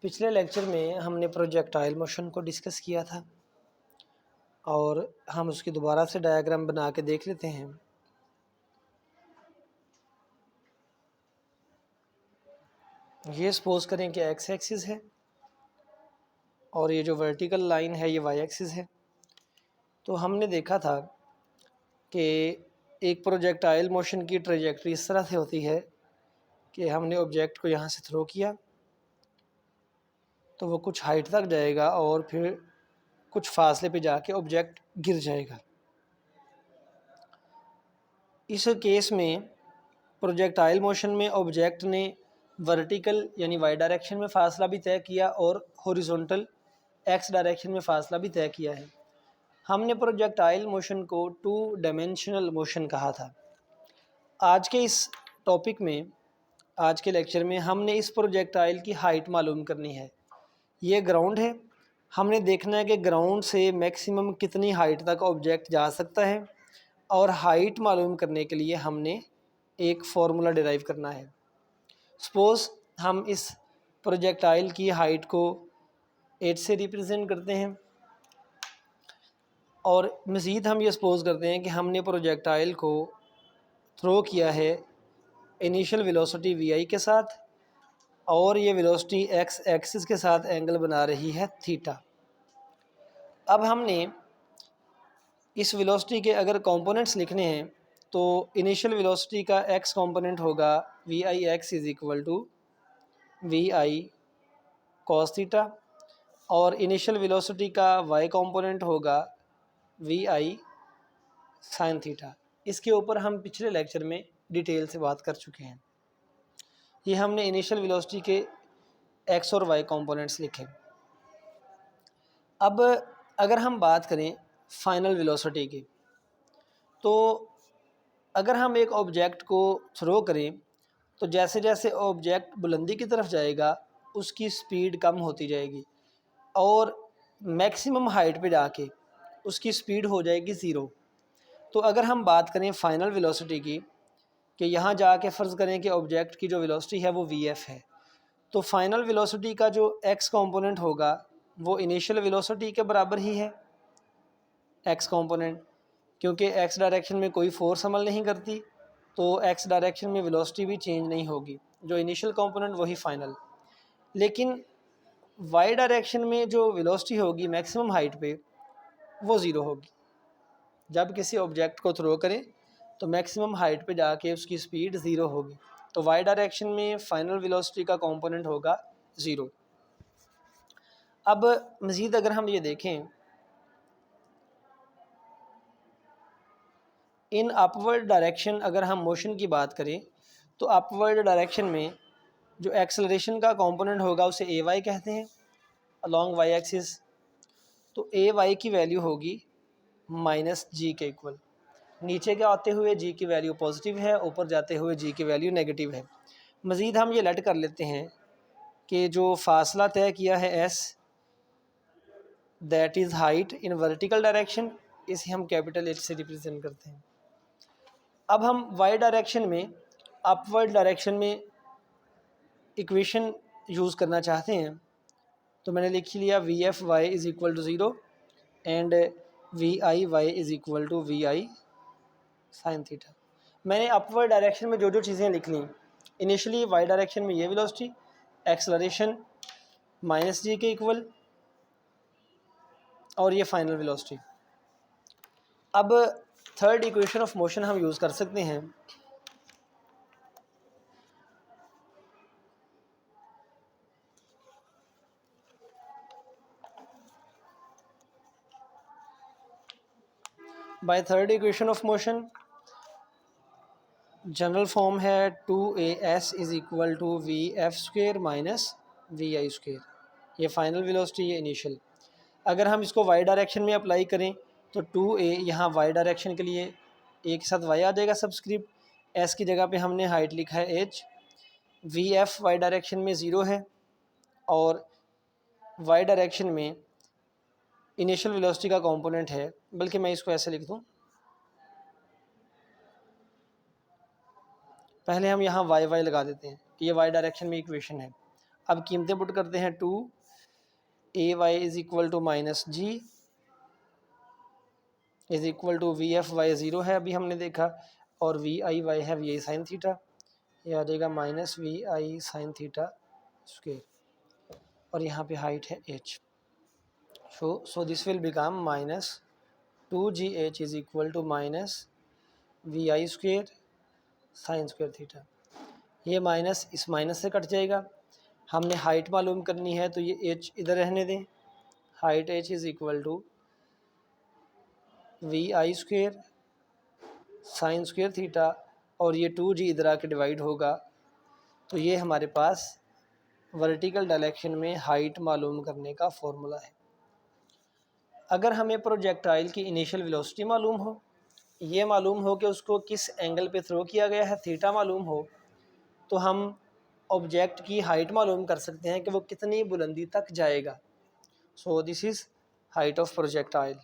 पिछले लेक्चर में हमने प्रोजेक्टाइल मोशन को डिस्कस किया था और हम उसकी दोबारा से डायग्राम बना के देख लेते हैं। ये सपोज करें कि एक्स एक्सिस है और ये जो वर्टिकल लाइन है ये वाई एक्सिस है। तो हमने देखा था कि एक प्रोजेक्टाइल मोशन की ट्रेजेक्टरी इस तरह से होती है कि हमने ऑब्जेक्ट को यहाँ से थ्रो किया तो वो कुछ हाइट तक जाएगा और फिर कुछ फासले पे जाके ऑब्जेक्ट गिर जाएगा। इस केस में प्रोजेक्टाइल मोशन में ऑब्जेक्ट ने वर्टिकल यानी वाई डायरेक्शन में फासला भी तय किया और हॉरिजॉन्टल एक्स डायरेक्शन में फासला भी तय किया है। हमने प्रोजेक्टाइल मोशन को 2 डायमेंशनल मोशन कहा था। आज के इस टॉपिक में, आज के लेक्चर में हमने इस प्रोजेक्टाइल की हाइट मालूम करनी है। ये ग्राउंड है, हमने देखना है कि ग्राउंड से मैक्सिमम कितनी हाइट तक ऑब्जेक्ट जा सकता है और हाइट मालूम करने के लिए हमने एक फार्मूला डिराइव करना है। सपोज़ हम इस प्रोजेक्टाइल की हाइट को 8 से रिप्रेजेंट करते हैं और मज़ीद हम ये सपोज़ करते हैं कि हमने प्रोजेक्टाइल को थ्रो किया है इनिशियल वेलोसिटी वी के साथ और ये वेलोसिटी एक्स एक्सिस के साथ एंगल बना रही है थीटा। अब हमने इस वेलोसिटी के अगर कंपोनेंट्स लिखने हैं तो इनिशियल वेलोसिटी का एक्स कंपोनेंट होगा v i x is equal to v i cos theta और इनिशियल वेलोसिटी का वाई कंपोनेंट होगा वी आई साइन थीटा। इसके ऊपर हम पिछले लेक्चर में डिटेल से बात कर चुके हैं। ये हमने इनिशियल वेलोसिटी के एक्स और वाई कंपोनेंट्स लिखे। अब अगर हम बात करें फाइनल वेलोसिटी की, तो अगर हम एक ऑब्जेक्ट को थ्रो करें तो जैसे जैसे ऑब्जेक्ट बुलंदी की तरफ जाएगा उसकी स्पीड कम होती जाएगी और मैक्सिमम हाइट पे जाके उसकी स्पीड हो जाएगी ज़ीरो। तो अगर हम बात करें फाइनल वेलोसिटी की कि यहाँ जाके फ़र्ज़ करें कि ऑब्जेक्ट की जो वेलोसिटी है वो वी एफ है, तो फाइनल वेलोसिटी का जो एक्स कंपोनेंट होगा वो इनिशियल वेलोसिटी के बराबर ही है एक्स कंपोनेंट, क्योंकि एक्स डायरेक्शन में कोई फोर्स अमल नहीं करती तो एक्स डायरेक्शन में वेलोसिटी भी चेंज नहीं होगी। जो इनिशियल कंपोनेंट वही फाइनल। लेकिन वाई डायरेक्शन में जो वेलोसिटी होगी मैक्सिमम हाइट पे वो ज़ीरो होगी। जब किसी ऑब्जेक्ट को थ्रो करें तो मैक्सिमम हाइट पे जाके उसकी स्पीड ज़ीरो होगी, तो वाई डायरेक्शन में फाइनल वेलोसिटी का कंपोनेंट होगा ज़ीरो। अब मज़ीद अगर हम ये देखें, इन अपवर्ड डायरेक्शन अगर हम मोशन की बात करें तो अपवर्ड डायरेक्शन में जो एक्सेलरेशन का कंपोनेंट होगा उसे ए वाई कहते हैं अलॉन्ग वाई एक्सिस। तो ए वाई की वैल्यू होगी माइनस जी के इक्वल। नीचे के आते हुए जी की वैल्यू पॉजिटिव है, ऊपर जाते हुए जी की वैल्यू नेगेटिव है। मज़ीद हम ये लेट कर लेते हैं कि जो फासला तय किया है S, that is height in vertical direction, इसे हम कैपिटल एच से रिप्रेजेंट करते हैं। अब हम वाई डायरेक्शन में अपवर्ड डायरेक्शन में इक्वेशन यूज़ करना चाहते हैं तो मैंने लिख लिया v f y is equal to zero and v i y is equal to v i sine theta. मैंने अपवर्ड डायरेक्शन में जो जो चीज़ें लिख ली, इनिशियली वाई डायरेक्शन में ये वेलोसिटी, एक्सेलरेशन माइनस जी के इक्वल और ये फाइनल वेलोसिटी। अब थर्ड इक्वेशन ऑफ मोशन हम यूज़ कर सकते हैं। By third equation of motion general form है 2as is equal to v f square minus v i square. ये फाइनल वेलोसिटी, ये इनिशियल। अगर हम इसको वाई डायरेक्शन में अप्लाई करें तो 2a यहाँ वाई डायरेक्शन के लिए एक साथ वाई आ जाएगा सब्सक्रिप्ट, एस की जगह पे हमने हाइट लिखा है h, v f y direction में ज़ीरो है और वाई डायरेक्शन में इनिशियल वेलोसिटी का कंपोनेंट है, बल्कि मैं इसको ऐसे लिख दूँ, पहले हम यहाँ वाई वाई लगा देते हैं कि ये वाई डायरेक्शन में इक्वेशन है। अब कीमतें पुट करते हैं, 2ay is equal to minus g is equal to v f y 0 है अभी हमने देखा, और वी आई वाई है वी आई साइन थीटा, ये आ जाएगा minus v i sine theta square, और यहाँ पे हाइट है h। So this will become minus 2gh is equal to minus v i square sine square theta. ये minus इस माइनस से कट जाएगा। हमने हाइट मालूम करनी है तो ये h इधर रहने दें, height h is equal to v i square sine square theta, और ये 2g इधर आके डिवाइड होगा, तो ये हमारे पास वर्टिकल डायरेक्शन में हाइट मालूम करने का फॉर्मूला है। अगर हमें प्रोजेक्टाइल की इनिशियल वेलोसिटी मालूम हो, ये मालूम हो कि उसको किस एंगल पे थ्रो किया गया है, थीटा मालूम हो, तो हम ऑब्जेक्ट की हाइट मालूम कर सकते हैं कि वो कितनी बुलंदी तक जाएगा। So this is height of projectile.